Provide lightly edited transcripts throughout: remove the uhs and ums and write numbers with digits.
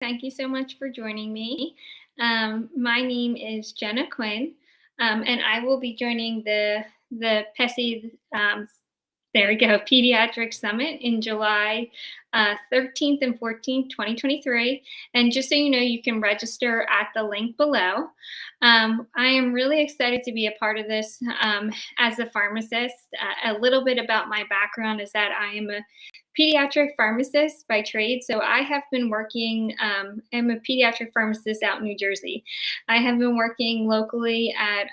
Thank you so much for joining me. My name is Jena Quinn, and I will be joining the PESI, there we go, Pediatric Summit in July 13th and 14th, 2023. And just so you know, you can register at the link below. I am really excited to be a part of this as a pharmacist. A little bit about my background is that I am a pediatric pharmacist by trade. So I have been working, I'm a pediatric pharmacist out in New Jersey. I have been working locally at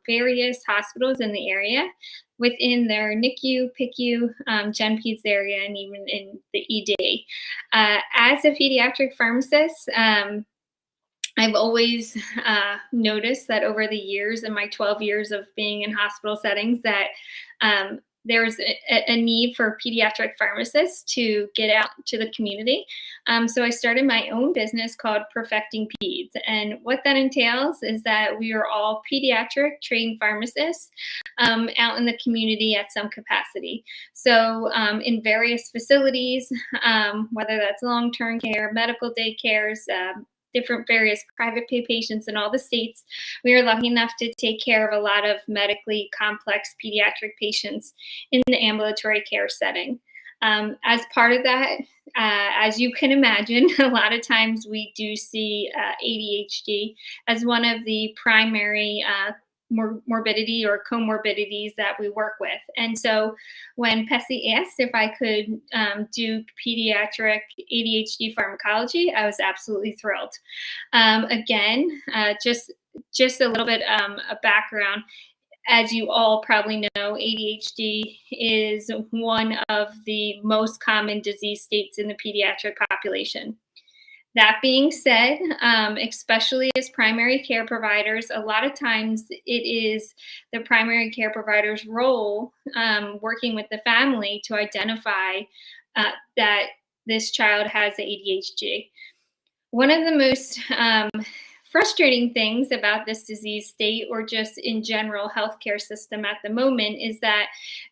various hospitals in the area within their NICU, PICU, Gen Peds area, and even in the ED. As a pediatric pharmacist, I've always noticed that over the years, in my 12 years of being in hospital settings, that there's a need for pediatric pharmacists to get out to the community. So I started my own business called Perfecting Peds. And what that entails is that we are all pediatric trained pharmacists out in the community at some capacity. So in various facilities, whether that's long-term care, medical daycares, different various private pay patients in all the states. We are lucky enough to take care of a lot of medically complex pediatric patients in the ambulatory care setting. As part of that, as you can imagine, a lot of times we do see ADHD as one of the primary morbidity or comorbidities that we work with. And so when PESI asked if I could do pediatric ADHD pharmacology, I was absolutely thrilled. Again, just a little bit of background. As you all probably know, ADHD is one of the most common disease states in the pediatric population. That being said, especially as primary care providers, a lot of times it is the primary care provider's role working with the family to identify that this child has ADHD. One of the most frustrating things about this disease state, or just in general healthcare system at the moment, is that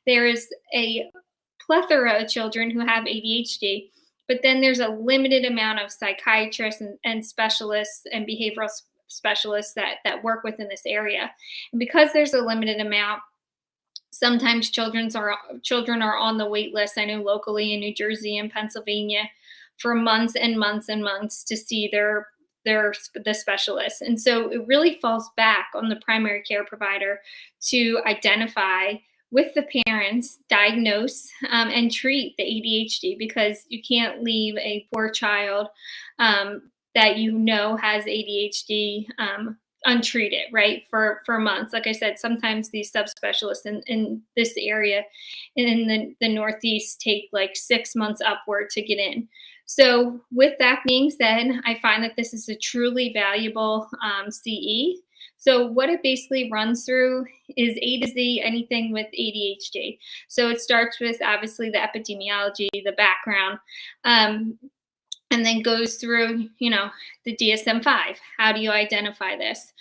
there is a plethora of children who have ADHD, but then there's a limited amount of psychiatrists and specialists and behavioral specialists that work within this area. And because there's a limited amount, sometimes children are on the wait list. I know locally in New Jersey and Pennsylvania for months and months and months to see the specialists. And so it really falls back on the primary care provider to identify with the parents, diagnose and treat the ADHD, because you can't leave a poor child that you know has ADHD untreated, right, for months. Like I said, sometimes these subspecialists in this area in the Northeast take like 6 months upward to get in. So with that being said, I find that this is a truly valuable CE. So what it basically runs through is A to Z, anything with ADHD. So it starts with obviously the epidemiology, the background, and then goes through, the DSM-5. How do you identify this?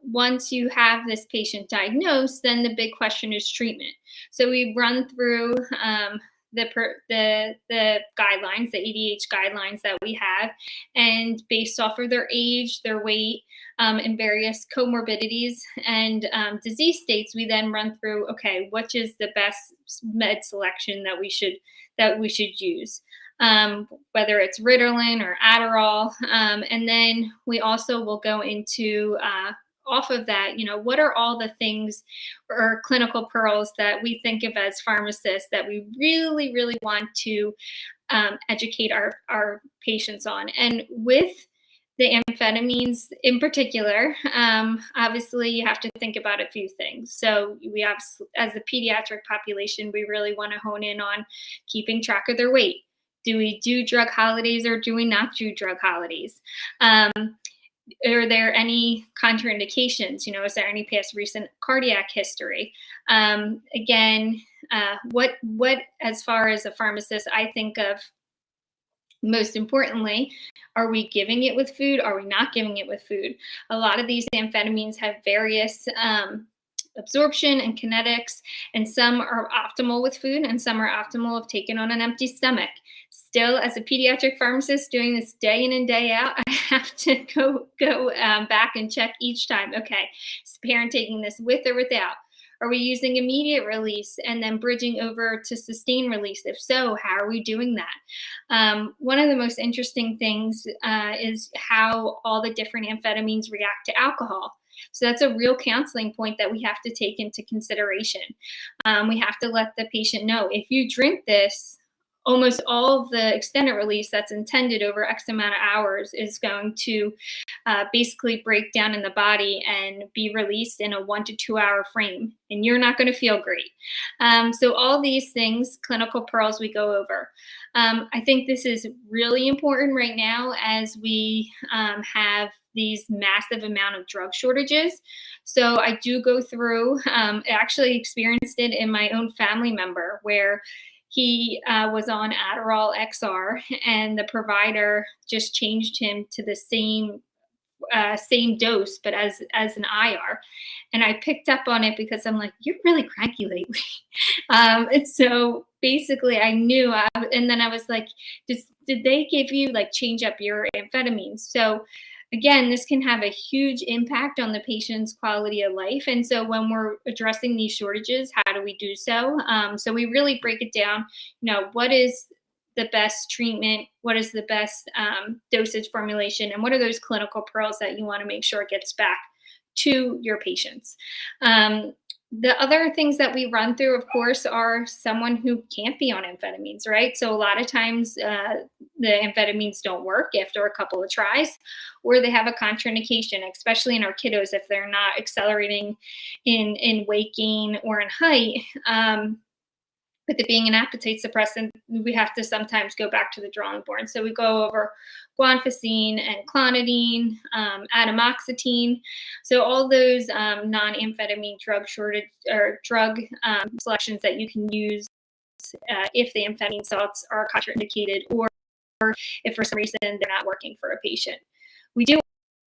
Once you have this patient diagnosed, then the big question is treatment. So we run through the guidelines, the ADHD guidelines that we have, and based off of their age, their weight, and various comorbidities and disease states, we then run through, okay, which is the best med selection that we should use, whether it's Ritalin or Adderall, and then we also will go into off of that, what are all the things or clinical pearls that we think of as pharmacists that we really, really want to educate our patients on. And with the amphetamines in particular, obviously you have to think about a few things. So we have, as a pediatric population, we really want to hone in on keeping track of their weight. Do we do drug holidays or do we not do drug holidays? Are there any contraindications? Is there any past recent cardiac history? Again, what as far as a pharmacist, I think of most importantly, are we giving it with food? Are we not giving it with food? A lot of these amphetamines have various absorption and kinetics, and some are optimal with food and some are optimal if taken on an empty stomach. still, as a pediatric pharmacist doing this day in and day out, I have to go back and check each time. Okay, is the parent taking this with or without? Are we using immediate release and then bridging over to sustained release? If so, how are we doing that? One of the most interesting things is how all the different amphetamines react to alcohol. So that's a real counseling point that we have to take into consideration. We have to let the patient know, if you drink this, almost all of the extended release that's intended over X amount of hours is going to basically break down in the body and be released in a 1 to 2 hour frame, and you're not going to feel great. So all these things, clinical pearls, we go over. I think this is really important right now as we have these massive amount of drug shortages. So I do go through, actually experienced it in my own family member, where he was on Adderall XR, and the provider just changed him to the same dose, but as an IR. And I picked up on it because I'm like, you're really cranky lately. And so basically I knew, and then I was like, did they give you, like, change up your amphetamines? So again, this can have a huge impact on the patient's quality of life. And so when we're addressing these shortages, how do we do so? So we really break it down, what is the best treatment, what is the best dosage formulation, and what are those clinical pearls that you want to make sure it gets back to your patients. The other things that we run through, of course, are someone who can't be on amphetamines, right? So a lot of times the amphetamines don't work after a couple of tries, or they have a contraindication, especially in our kiddos if they're not accelerating in weight gain or in height. With it being an appetite suppressant, we have to sometimes go back to the drawing board. So we go over guanfacine and clonidine, atomoxetine. So all those non-amphetamine drug shortage or drug selections that you can use if the amphetamine salts are contraindicated, or if for some reason they're not working for a patient. We do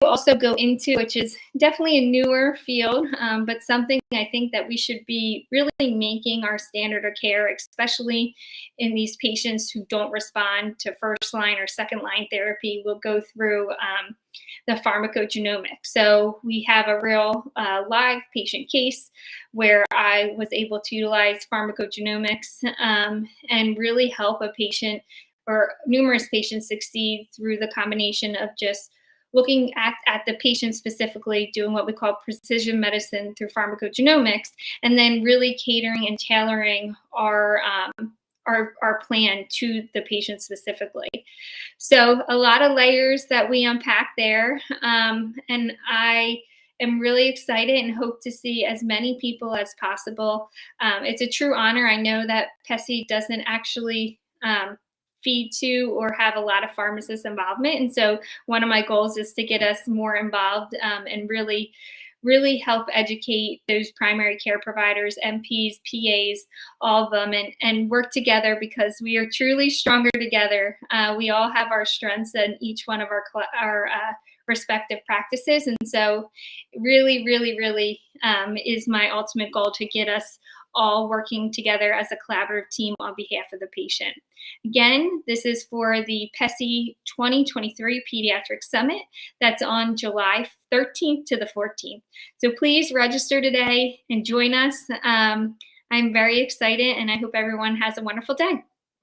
also go into, which is definitely a newer field, but something I think that we should be really making our standard of care, especially in these patients who don't respond to first line or second line therapy. We'll go through the pharmacogenomics. So we have a real live patient case where I was able to utilize pharmacogenomics and really help a patient or numerous patients succeed through the combination of just looking at the patient specifically, doing what we call precision medicine through pharmacogenomics, and then really catering and tailoring our plan to the patient specifically. So a lot of layers that we unpack there, and I am really excited and hope to see as many people as possible. It's a true honor. I know that PESI doesn't actually feed to or have a lot of pharmacist involvement. And so one of my goals is to get us more involved and really help educate those primary care providers, MPs, PAs, all of them, and work together, because we are truly stronger together. We all have our strengths in each one of our respective practices. And so really is my ultimate goal to get us all working together as a collaborative team on behalf of the patient. Again, this is for the PESI 2023 Pediatric Summit. That's on July 13th to the 14th. So please register today and join us. I'm very excited, and I hope everyone has a wonderful day.